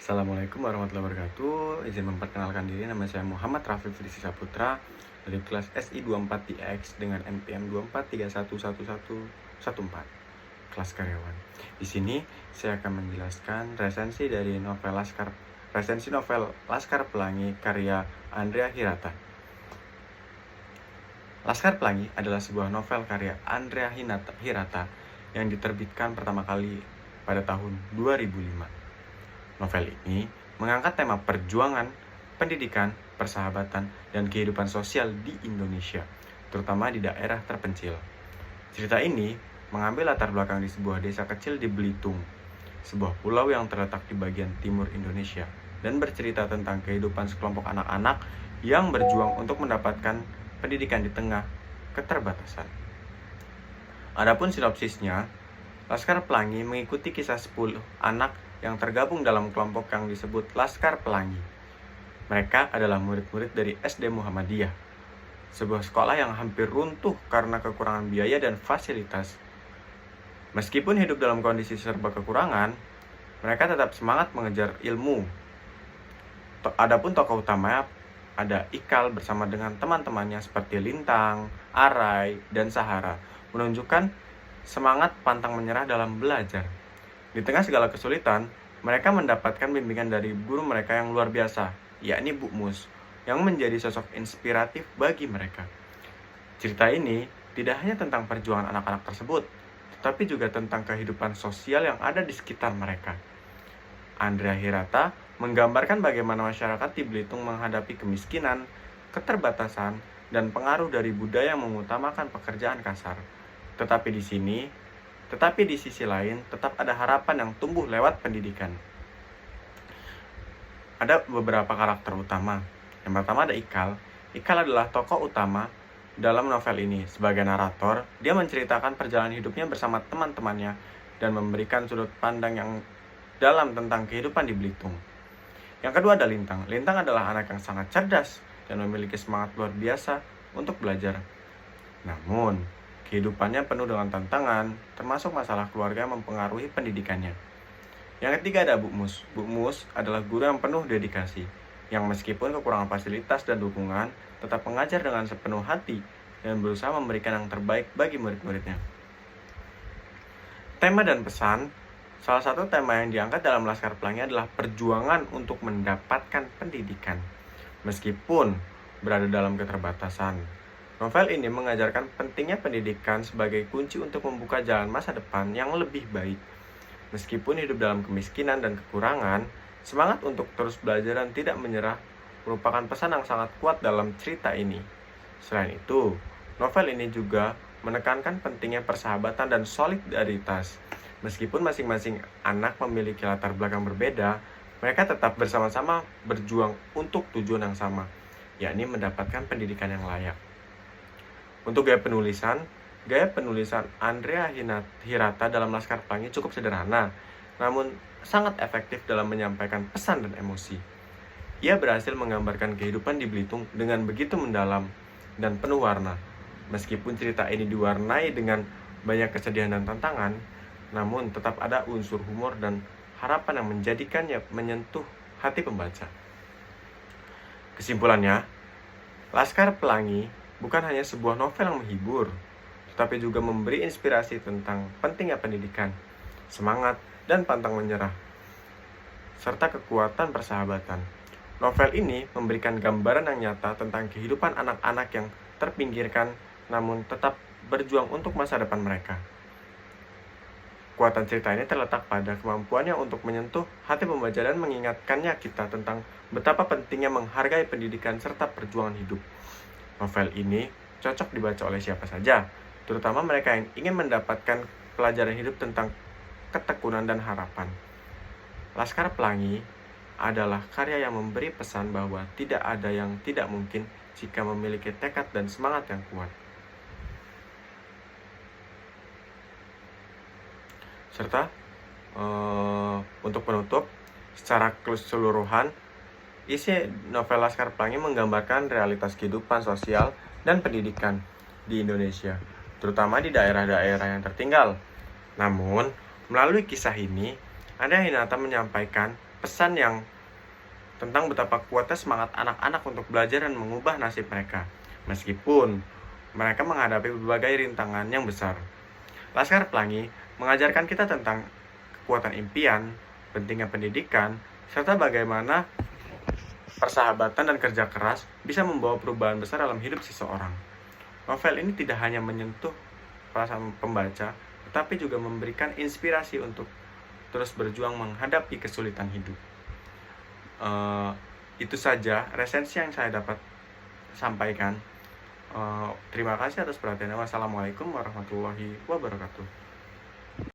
Assalamualaikum warahmatullahi wabarakatuh. Izin memperkenalkan diri, nama saya Muhammad Rafif Rizky Saputra dari kelas SI 24TX dengan NPM 24311114, kelas karyawan. Di sini saya akan menjelaskan resensi novel Laskar Pelangi karya Andrea Hirata. Laskar Pelangi adalah sebuah novel karya Andrea Hirata yang diterbitkan pertama kali pada tahun 2005. Novel ini mengangkat tema perjuangan, pendidikan, persahabatan, dan kehidupan sosial di Indonesia, terutama di daerah terpencil. Cerita ini mengambil latar belakang di sebuah desa kecil di Belitung, sebuah pulau yang terletak di bagian timur Indonesia, dan bercerita tentang kehidupan sekelompok anak-anak yang berjuang untuk mendapatkan pendidikan di tengah keterbatasan. Adapun sinopsisnya, Laskar Pelangi mengikuti kisah 10 anak yang tergabung dalam kelompok yang disebut Laskar Pelangi. Mereka adalah murid-murid dari SD Muhammadiyah, sebuah sekolah yang hampir runtuh karena kekurangan biaya dan fasilitas. Meskipun hidup dalam kondisi serba kekurangan, mereka tetap semangat mengejar ilmu. Adapun tokoh utamanya ada Ikal bersama dengan teman-temannya seperti Lintang, Arai, dan Sahara, menunjukkan semangat pantang menyerah dalam belajar. Di tengah segala kesulitan, mereka mendapatkan bimbingan dari guru mereka yang luar biasa, yakni Bu Mus, yang menjadi sosok inspiratif bagi mereka. Cerita ini tidak hanya tentang perjuangan anak-anak tersebut, tetapi juga tentang kehidupan sosial yang ada di sekitar mereka. Andrea Hirata menggambarkan bagaimana masyarakat di Belitung menghadapi kemiskinan, keterbatasan, dan pengaruh dari budaya yang mengutamakan pekerjaan kasar. Tetapi di sisi lain, tetap ada harapan yang tumbuh lewat pendidikan. Ada beberapa karakter utama. Yang pertama ada Ikal. Ikal adalah tokoh utama dalam novel ini. Sebagai narator, dia menceritakan perjalanan hidupnya bersama teman-temannya dan memberikan sudut pandang yang dalam tentang kehidupan di Belitung. Yang kedua ada Lintang. Lintang adalah anak yang sangat cerdas dan memiliki semangat luar biasa untuk belajar. Namun, kehidupannya penuh dengan tantangan, termasuk masalah keluarga yang mempengaruhi pendidikannya. Yang ketiga ada Bu Mus. Bu Mus adalah guru yang penuh dedikasi, yang meskipun kekurangan fasilitas dan dukungan, tetap mengajar dengan sepenuh hati dan berusaha memberikan yang terbaik bagi murid-muridnya. Tema dan pesan. Salah satu tema yang diangkat dalam Laskar Pelangi adalah perjuangan untuk mendapatkan pendidikan, meskipun berada dalam keterbatasan. Novel ini mengajarkan pentingnya pendidikan sebagai kunci untuk membuka jalan masa depan yang lebih baik. Meskipun hidup dalam kemiskinan dan kekurangan, semangat untuk terus belajar dan tidak menyerah merupakan pesan yang sangat kuat dalam cerita ini. Selain itu, novel ini juga menekankan pentingnya persahabatan dan solidaritas. Meskipun masing-masing anak memiliki latar belakang berbeda, mereka tetap bersama-sama berjuang untuk tujuan yang sama, yakni mendapatkan pendidikan yang layak. Untuk gaya penulisan Andrea Hirata dalam Laskar Pelangi cukup sederhana, namun sangat efektif dalam menyampaikan pesan dan emosi. Ia berhasil menggambarkan kehidupan di Belitung dengan begitu mendalam dan penuh warna. Meskipun cerita ini diwarnai dengan banyak kesedihan dan tantangan, namun tetap ada unsur humor dan harapan yang menjadikannya menyentuh hati pembaca. Kesimpulannya, Laskar Pelangi bukan hanya sebuah novel yang menghibur, tetapi juga memberi inspirasi tentang pentingnya pendidikan, semangat, dan pantang menyerah, serta kekuatan persahabatan. Novel ini memberikan gambaran yang nyata tentang kehidupan anak-anak yang terpinggirkan, namun tetap berjuang untuk masa depan mereka. Kekuatan cerita ini terletak pada kemampuannya untuk menyentuh hati pembaca dan mengingatkannya kita tentang betapa pentingnya menghargai pendidikan serta perjuangan hidup. Novel ini cocok dibaca oleh siapa saja, terutama mereka yang ingin mendapatkan pelajaran hidup tentang ketekunan dan harapan. Laskar Pelangi adalah karya yang memberi pesan bahwa tidak ada yang tidak mungkin jika memiliki tekad dan semangat yang kuat. Serta untuk penutup, secara keseluruhan, isi novel Laskar Pelangi menggambarkan realitas kehidupan sosial dan pendidikan di Indonesia, terutama di daerah-daerah yang tertinggal. Namun, melalui kisah ini, Andrea Hirata menyampaikan pesan yang tentang betapa kuatnya semangat anak-anak untuk belajar dan mengubah nasib mereka, meskipun mereka menghadapi berbagai rintangan yang besar. Laskar Pelangi mengajarkan kita tentang kekuatan impian, pentingnya pendidikan, serta bagaimana persahabatan dan kerja keras bisa membawa perubahan besar dalam hidup seseorang. Novel ini tidak hanya menyentuh perasaan pembaca, tetapi juga memberikan inspirasi untuk terus berjuang menghadapi kesulitan hidup. Itu saja resensi yang saya dapat sampaikan. Terima kasih atas perhatiannya. Wassalamualaikum warahmatullahi wabarakatuh.